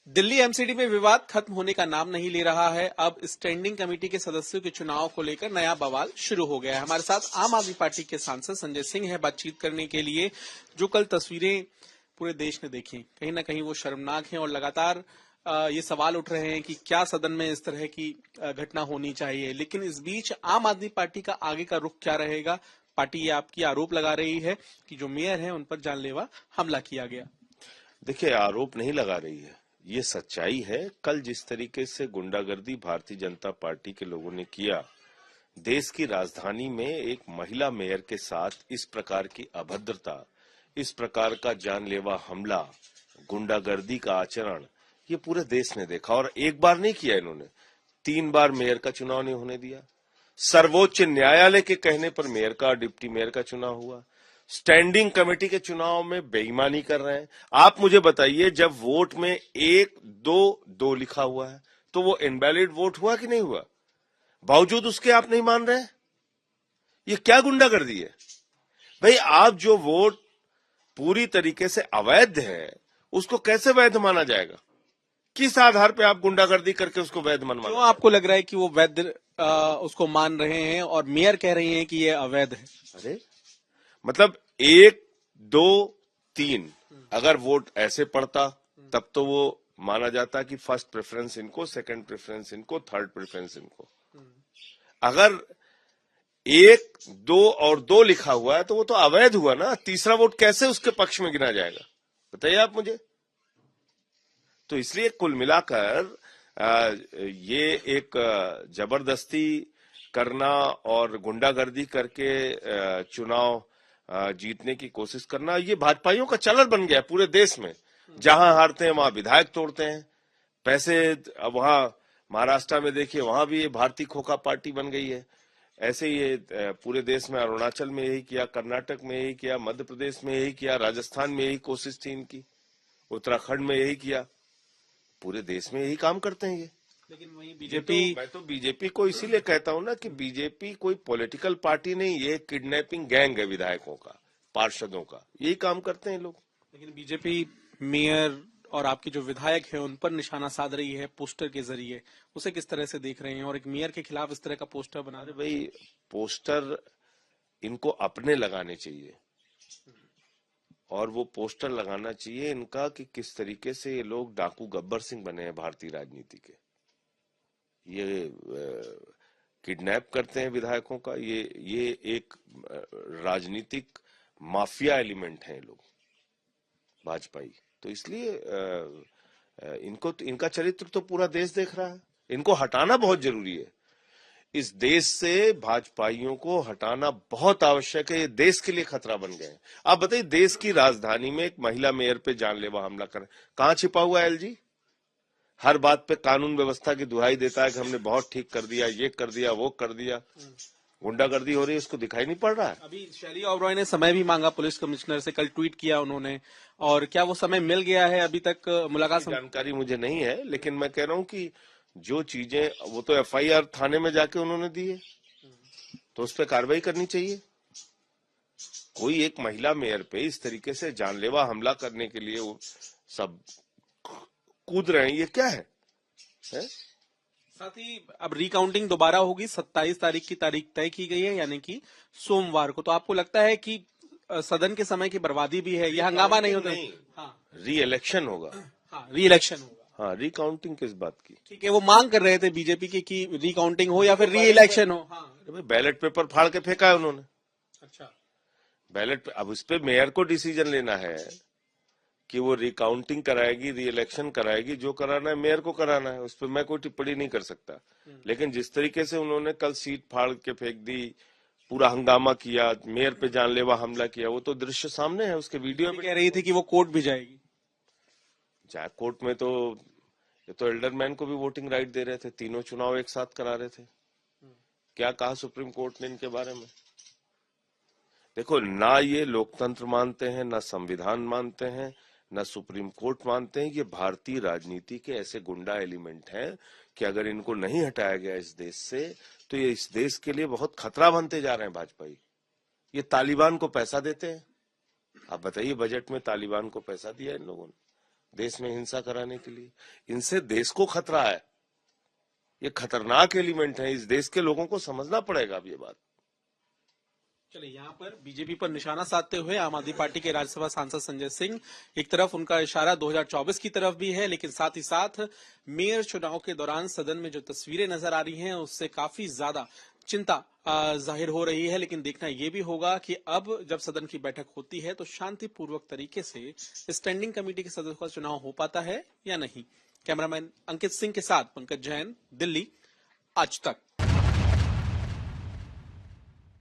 Delhi MCD में विवाद खत्म होने का नाम नहीं ले रहा है। अब स्टैंडिंग कमेटी के सदस्यों के चुनाव को लेकर नया बवाल शुरू हो गया है। हमारे साथ आम आदमी पार्टी के सांसद संजय सिंह है बातचीत करने के लिए। जो कल तस्वीरें पूरे देश ने देखी, कहीं ना कहीं वो शर्मनाक हैं और लगातार ये सवाल उठ रहे हैं कि क्या सदन में इस तरह की घटना होनी चाहिए। लेकिन इस बीच आम आदमी पार्टी का आगे का रुख क्या रहेगा? पार्टी ये आपकी आरोप लगा रही है कि जो मेयर है उन पर जानलेवा हमला किया गया। देखिए, आरोप नहीं लगा रही है, ये सच्चाई है। कल जिस तरीके से गुंडागर्दी भारतीय जनता पार्टी के लोगों ने किया, देश की राजधानी में एक महिला मेयर के साथ इस प्रकार की अभद्रता, इस प्रकार का जानलेवा हमला, गुंडागर्दी का आचरण, ये पूरे देश ने देखा। और एक बार नहीं किया इन्होंने, 3 बार मेयर का चुनाव नहीं होने दिया। सर्वोच्च न्यायालय के कहने पर मेयर का और डिप्टी मेयर का चुनाव हुआ। स्टैंडिंग कमेटी के चुनाव में बेईमानी कर रहे हैं। आप मुझे बताइए, जब वोट में 1-2-2 लिखा हुआ है तो वो इनवैलिड वोट हुआ कि नहीं हुआ? बावजूद उसके आप नहीं मान रहे हैं? ये क्या गुंडागर्दी है भाई? आप जो वोट पूरी तरीके से अवैध है उसको कैसे वैध माना जाएगा? किस आधार पे आप गुंडागर्दी करके उसको वैध मनवा? क्यों आपको लग रहा है कि वो वैध उसको मान रहे हैं और मेयर कह रही हैं कि ये अवैध है? अरे मतलब 1-2-3 अगर वोट ऐसे पड़ता तब तो वो माना जाता कि फर्स्ट प्रेफरेंस इनको, सेकंड प्रेफरेंस इनको, थर्ड प्रेफरेंस इनको। अगर 1-2 लिखा हुआ है तो वो तो अवैध हुआ ना। तीसरा वोट कैसे उसके पक्ष में गिना जाएगा, बताइए आप मुझे। तो इसलिए कुल मिलाकर ये एक जबरदस्ती करना और गुंडागर्दी करके चुनाव जीतने की कोशिश करना, ये भाजपाइयों का चलन बन गया है पूरे देश में। जहां हारते हैं वहां विधायक तोड़ते हैं पैसे। वहां महाराष्ट्र में देखिए, वहां भी ये भारतीय खोखा पार्टी बन गई है। ऐसे ही ये पूरे देश में अरुणाचल में यही किया, कर्नाटक में यही किया, मध्य प्रदेश में यही किया, राजस्थान में यही कोशिश थी इनकी, उत्तराखंड में यही किया। पूरे देश में यही काम करते हैं ये। लेकिन वही बीजेपी, मैं तो बीजेपी को इसीलिए कहता हूं ना कि बीजेपी कोई पॉलिटिकल पार्टी नहीं, ये किडनैपिंग गैंग है विधायकों का, पार्षदों का। यही काम करते हैं लोग। लेकिन बीजेपी मेयर और आपके जो विधायक हैं उन पर निशाना साध रही है पोस्टर के जरिए। उसे किस तरह से देख रहे हैं? और एक मेयर के खिलाफ इस तरह का पोस्टर बना रहे? भाई, पोस्टर इनको अपने लगाने चाहिए और वो पोस्टर लगाना चाहिए इनका कि किस तरीके से ये लोग डाकू गब्बर सिंह बने हैं भारतीय राजनीति के। ये किडनैप करते हैं विधायकों का। ये एक राजनीतिक माफिया एलिमेंट है लोग, भाजपाई। तो इसलिए इनका चरित्र तो पूरा देश देख रहा है। इनको हटाना बहुत जरूरी है। इस देश से भाजपाइयों को हटाना बहुत आवश्यक है। ये देश के लिए खतरा बन गए हैं। आप बताइए, देश की राजधानी में एक महिला मेयर पे जानलेवा हमला कर, कहां छिपा हुआ है एलजी? हर बात पे कानून व्यवस्था की दुहाई देता है कि हमने बहुत ठीक कर दिया, ये कर दिया, वो कर दिया। गुंडागर्दी हो रही है, उसको दिखाई नहीं पड़ रहा है। अभी शैली ओबरॉय ने समय भी मांगा पुलिस कमिश्नर से, कल ट्वीट किया उन्होंने। और क्या वो समय मिल गया है? अभी तक मुलाकात जानकारी मुझे नहीं है, लेकिन मैं कह रहा हूं कि जो चीजें, वो तो एफआईआर थाने में जाके उन्होंने दी है, तो उस पर कार्रवाई करनी चाहिए। कोई एक महिला मेयर पे इस तरीके से जानलेवा हमला करने के लिए वो सब कूद रहे हैं, ये क्या है? साथ ही अब रिकाउंटिंग दोबारा होगी। 27 तारीख की तारीख तय की गई है, यानी कि सोमवार को। तो आपको लगता है कि सदन के समय की बर्बादी भी है, यह हंगामा नहीं होता? हाँ, री इलेक्शन होगा। हाँ, री इलेक्शन होगा। हाँ, रिकाउंटिंग किस बात की? ठीक है, वो मांग कर रहे थे बीजेपी की कि रिकाउंटिंग हो या फिर री इलेक्शन हो। हाँ, बैलेट पेपर फाड़ के फेंका है उन्होंने। अच्छा, बैलेट, अब उस पे मेयर को डिसीजन लेना है कि वो रिकाउंटिंग कराएगी, री इलेक्शन कराएगी। जो कराना है मेयर को कराना है, उस पर मैं कोई टिप्पणी नहीं कर सकता। लेकिन जिस तरीके से उन्होंने कल सीट फाड़ के फेंक दी, पूरा हंगामा किया, मेयर पे जानलेवा हमला किया, वो तो दृश्य सामने है। उसके वीडियो में कह रही थी कि वो कोर्ट भी जाएगी। जाए कोर्ट में तो ये तो एल्डरमैन को भी वोटिंग राइट दे रहे थे, तीनों चुनाव एक साथ करा रहे थे। क्या कहा सुप्रीम कोर्ट ने इनके बारे में? देखो, ना ये लोकतंत्र मानते हैं, ना संविधान मानते हैं, ना सुप्रीम कोर्ट मानते हैं। ये भारतीय राजनीति के ऐसे गुंडा एलिमेंट हैं कि अगर इनको नहीं हटाया गया इस देश से तो ये इस देश के लिए बहुत खतरा बनते जा रहे हैं भाजपाई। ये तालिबान को पैसा देते हैं। आप बताइए, बजट में तालिबान को पैसा दिया इन लोगों ने? देश में हिंसा कराने के लिए। इनसे देश को खतरा है, ये खतरनाक एलिमेंट है, इस देश के लोगों को समझना पड़ेगा अब ये बात। चलिए, यहाँ पर बीजेपी पर निशाना साधते हुए आम आदमी पार्टी के राज्यसभा सांसद संजय सिंह, एक तरफ उनका इशारा 2024 की तरफ भी है, लेकिन साथ ही साथ मेयर चुनाव के दौरान सदन में जो तस्वीरें नजर आ रही हैं उससे काफी ज्यादा चिंता जाहिर हो रही है। लेकिन देखना यह भी होगा कि अब जब सदन की बैठक होती है तो शांतिपूर्वक तरीके से स्टैंडिंग कमेटी के सदस्यों का चुनाव हो पाता है या नहीं। कैमरामैन अंकित सिंह के साथ पंकज जैन, दिल्ली, आज तक।